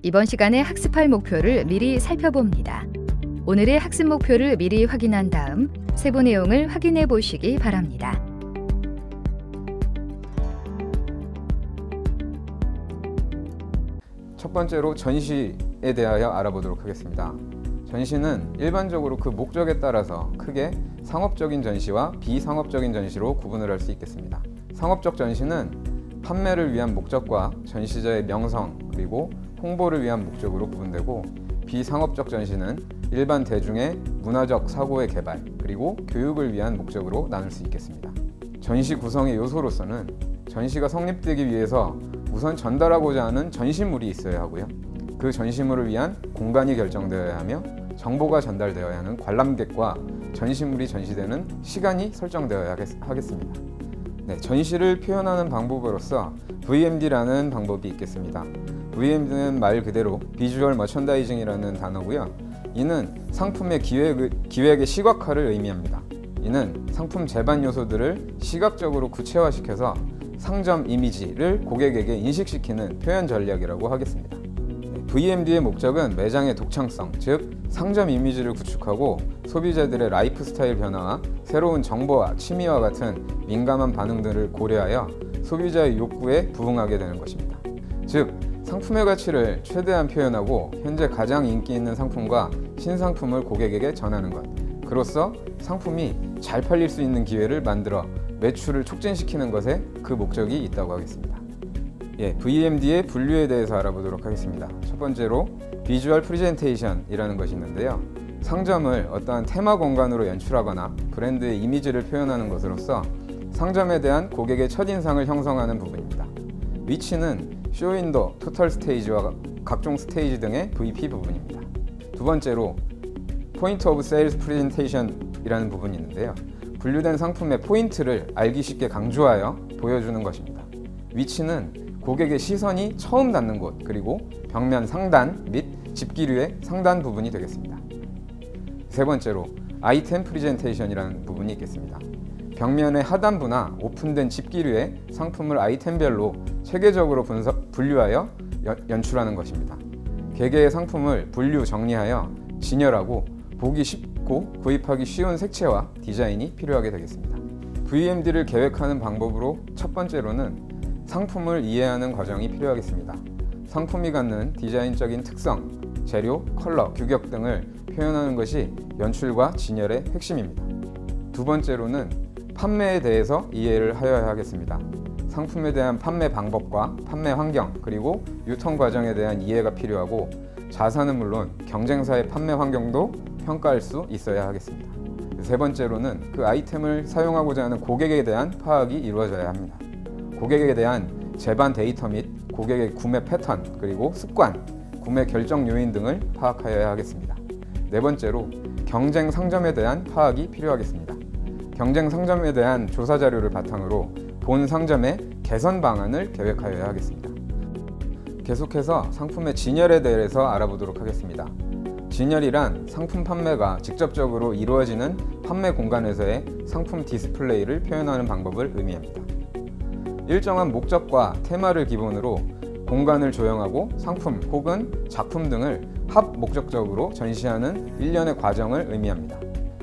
이번 시간에 학습할 목표를 미리 살펴봅니다. 오늘의 학습 목표를 미리 확인한 다음 세부 내용을 확인해 보시기 바랍니다. 첫 번째로 전시에 대하여 알아보도록 하겠습니다. 전시는 일반적으로 그 목적에 따라서 크게 상업적인 전시와 비상업적인 전시로 구분을 할 수 있겠습니다. 상업적 전시는 판매를 위한 목적과 전시자의 명성 그리고 홍보를 위한 목적으로 구분되고, 비상업적 전시는 일반 대중의 문화적 사고의 개발 그리고 교육을 위한 목적으로 나눌 수 있겠습니다. 전시 구성의 요소로서는 전시가 성립되기 위해서 우선 전달하고자 하는 전시물이 있어야 하고요. 그 전시물을 위한 공간이 결정되어야 하며 정보가 전달되어야 하는 관람객과 전시물이 전시되는 시간이 설정되어야 하겠습니다. 전시를 표현하는 방법으로서 VMD라는 방법이 있겠습니다. VMD는 말 그대로 비주얼 머천다이징이라는 단어고요. 이는 상품의 기획의 시각화를 의미합니다. 이는 상품 제반 요소들을 시각적으로 구체화시켜서 상점 이미지를 고객에게 인식시키는 표현 전략이라고 하겠습니다. VMD의 목적은 매장의 독창성, 즉 상점 이미지를 구축하고 소비자들의 라이프 스타일 변화와 새로운 정보와 취미와 같은 민감한 반응들을 고려하여 소비자의 욕구에 부응하게 되는 것입니다. 즉, 상품의 가치를 최대한 표현하고 현재 가장 인기 있는 상품과 신상품을 고객에게 전하는 것, 그로써 상품이 잘 팔릴 수 있는 기회를 만들어 매출을 촉진시키는 것에 그 목적이 있다고 하겠습니다. VMD의 분류에 대해서 알아보도록 하겠습니다. 첫 번째로 비주얼 프레젠테이션이라는 것이 있는데요. 상점을 어떠한 테마 공간으로 연출하거나 브랜드의 이미지를 표현하는 것으로서 상점에 대한 고객의 첫인상을 형성하는 부분입니다. 위치는 쇼윈도, 토털 스테이지와 각종 스테이지 등의 VP 부분입니다. 두 번째로 포인트 오브 세일즈 프레젠테이션이라는 부분이 있는데요. 분류된 상품의 포인트를 알기 쉽게 강조하여 보여주는 것입니다. 위치는 고객의 시선이 처음 닿는 곳, 그리고 벽면 상단 및 집기류의 상단 부분이 되겠습니다. 세 번째로 아이템 프레젠테이션이라는 부분이 있겠습니다. 벽면의 하단부나 오픈된 집기류의 상품을 아이템별로 체계적으로 분류하여 연출하는 것입니다. 개개의 상품을 분류 정리하여 진열하고 보기 쉽고 구입하기 쉬운 색채와 디자인이 필요하게 되겠습니다. VMD를 계획하는 방법으로 첫 번째로는 상품을 이해하는 과정이 필요하겠습니다. 상품이 갖는 디자인적인 특성, 재료, 컬러, 규격 등을 표현하는 것이 연출과 진열의 핵심입니다. 두 번째로는 판매에 대해서 이해를 하여야 하겠습니다. 상품에 대한 판매 방법과 판매 환경, 그리고 유통 과정에 대한 이해가 필요하고, 자사는 물론 경쟁사의 판매 환경도 평가할 수 있어야 하겠습니다. 세 번째로는 그 아이템을 사용하고자 하는 고객에 대한 파악이 이루어져야 합니다. 고객에 대한 제반 데이터 및 고객의 구매 패턴, 그리고 습관, 구매 결정 요인 등을 파악하여야 하겠습니다. 네 번째로 경쟁 상점에 대한 파악이 필요하겠습니다. 경쟁 상점에 대한 조사 자료를 바탕으로 본 상점의 개선 방안을 계획하여야 하겠습니다. 계속해서 상품의 진열에 대해서 알아보도록 하겠습니다. 진열이란 상품 판매가 직접적으로 이루어지는 판매 공간에서의 상품 디스플레이를 표현하는 방법을 의미합니다. 일정한 목적과 테마를 기본으로 공간을 조형하고 상품 혹은 작품 등을 합목적적으로 전시하는 일련의 과정을 의미합니다.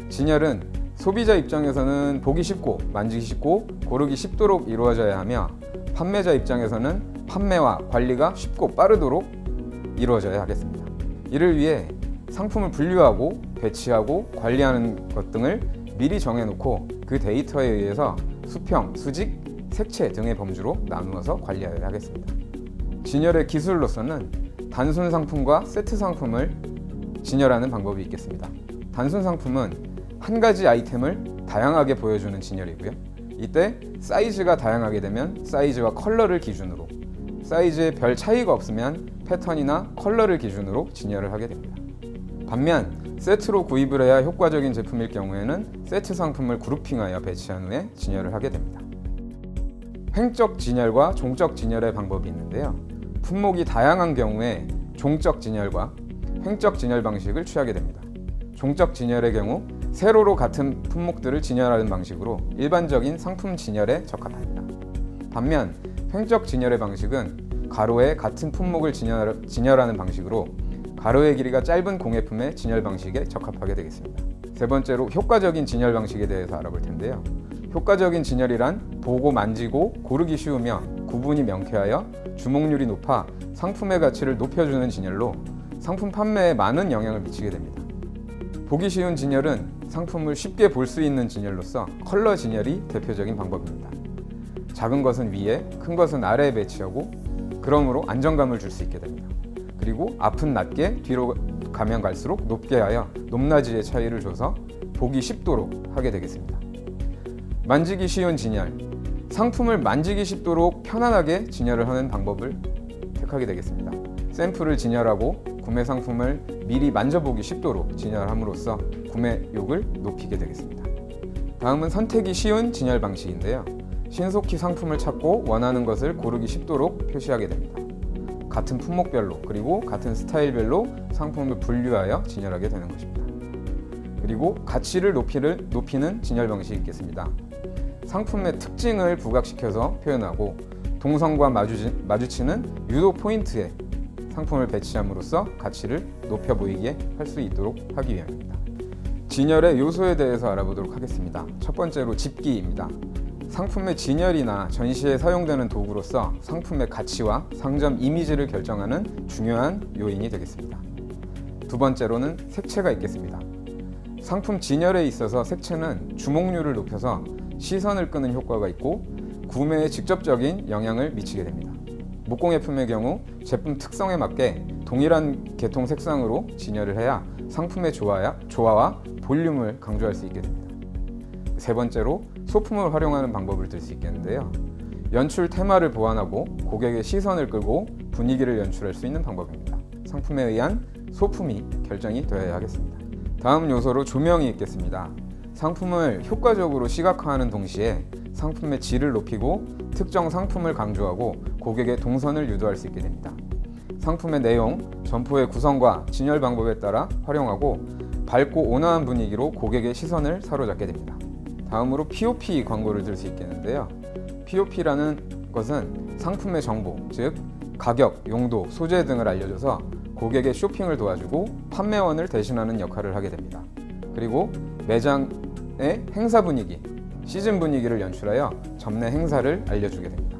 진열은 소비자 입장에서는 보기 쉽고 만지기 쉽고 고르기 쉽도록 이루어져야 하며, 판매자 입장에서는 판매와 관리가 쉽고 빠르도록 이루어져야 하겠습니다. 이를 위해 상품을 분류하고 배치하고 관리하는 것 등을 미리 정해놓고 그 데이터에 의해서 수평, 수직, 색채 등의 범주로 나누어서 관리해야 하겠습니다. 진열의 기술로서는 단순 상품과 세트 상품을 진열하는 방법이 있겠습니다. 단순 상품은 한 가지 아이템을 다양하게 보여주는 진열이고요. 이때 사이즈가 다양하게 되면 사이즈와 컬러를 기준으로, 사이즈에 별 차이가 없으면 패턴이나 컬러를 기준으로 진열을 하게 됩니다. 반면 세트로 구입을 해야 효과적인 제품일 경우에는 세트 상품을 그룹핑하여 배치한 후에 진열을 하게 됩니다. 횡적 진열과 종적 진열의 방법이 있는데요. 품목이 다양한 경우에 종적 진열과 횡적 진열 방식을 취하게 됩니다. 종적 진열의 경우 세로로 같은 품목들을 진열하는 방식으로 일반적인 상품 진열에 적합합니다. 반면 횡적 진열의 방식은 가로에 같은 품목을 진열하는 방식으로 가로의 길이가 짧은 공예품의 진열 방식에 적합하게 되겠습니다. 세 번째로 효과적인 진열 방식에 대해서 알아볼 텐데요. 효과적인 진열이란 보고 만지고 고르기 쉬우며 구분이 명쾌하여 주목률이 높아 상품의 가치를 높여주는 진열로 상품 판매에 많은 영향을 미치게 됩니다. 보기 쉬운 진열은 상품을 쉽게 볼 수 있는 진열로서 컬러 진열이 대표적인 방법입니다. 작은 것은 위에, 큰 것은 아래에 배치하고 그러므로 안정감을 줄 수 있게 됩니다. 그리고 앞은 낮게, 뒤로 가면 갈수록 높게 하여 높낮이의 차이를 줘서 보기 쉽도록 하게 되겠습니다. 만지기 쉬운 진열, 상품을 만지기 쉽도록 편안하게 진열을 하는 방법을 택하게 되겠습니다. 샘플을 진열하고 구매 상품을 미리 만져보기 쉽도록 진열함으로써 구매욕을 높이게 되겠습니다. 다음은 선택이 쉬운 진열 방식인데요. 신속히 상품을 찾고 원하는 것을 고르기 쉽도록 표시하게 됩니다. 같은 품목별로 그리고 같은 스타일별로 상품을 분류하여 진열하게 되는 것입니다. 그리고 가치를 높이는 진열 방식이 있겠습니다. 상품의 특징을 부각시켜서 표현하고 동선과 마주치는 유도 포인트에 상품을 배치함으로써 가치를 높여 보이게 할 수 있도록 하기 위함입니다. 진열의 요소에 대해서 알아보도록 하겠습니다. 첫 번째로 집기입니다. 상품의 진열이나 전시에 사용되는 도구로서 상품의 가치와 상점 이미지를 결정하는 중요한 요인이 되겠습니다. 두 번째로는 색채가 있겠습니다. 상품 진열에 있어서 색채는 주목률을 높여서 시선을 끄는 효과가 있고 구매에 직접적인 영향을 미치게 됩니다. 목공예품의 경우 제품 특성에 맞게 동일한 계통 색상으로 진열을 해야 상품의 조화와 볼륨을 강조할 수 있게 됩니다. 세 번째로 소품을 활용하는 방법을 들 수 있겠는데요. 연출 테마를 보완하고 고객의 시선을 끌고 분위기를 연출할 수 있는 방법입니다. 상품에 의한 소품이 결정이 되어야 하겠습니다. 다음 요소로 조명이 있겠습니다. 상품을 효과적으로 시각화하는 동시에 상품의 질을 높이고 특정 상품을 강조하고 고객의 동선을 유도할 수 있게 됩니다. 상품의 내용, 점포의 구성과 진열 방법에 따라 활용하고 밝고 온화한 분위기로 고객의 시선을 사로잡게 됩니다. 다음으로 POP 광고를 들 수 있겠는데요. POP라는 것은 상품의 정보, 즉 가격, 용도, 소재 등을 알려줘서 고객의 쇼핑을 도와주고 판매원을 대신하는 역할을 하게 됩니다. 그리고 매장의 행사 분위기, 시즌 분위기를 연출하여 점내 행사를 알려주게 됩니다.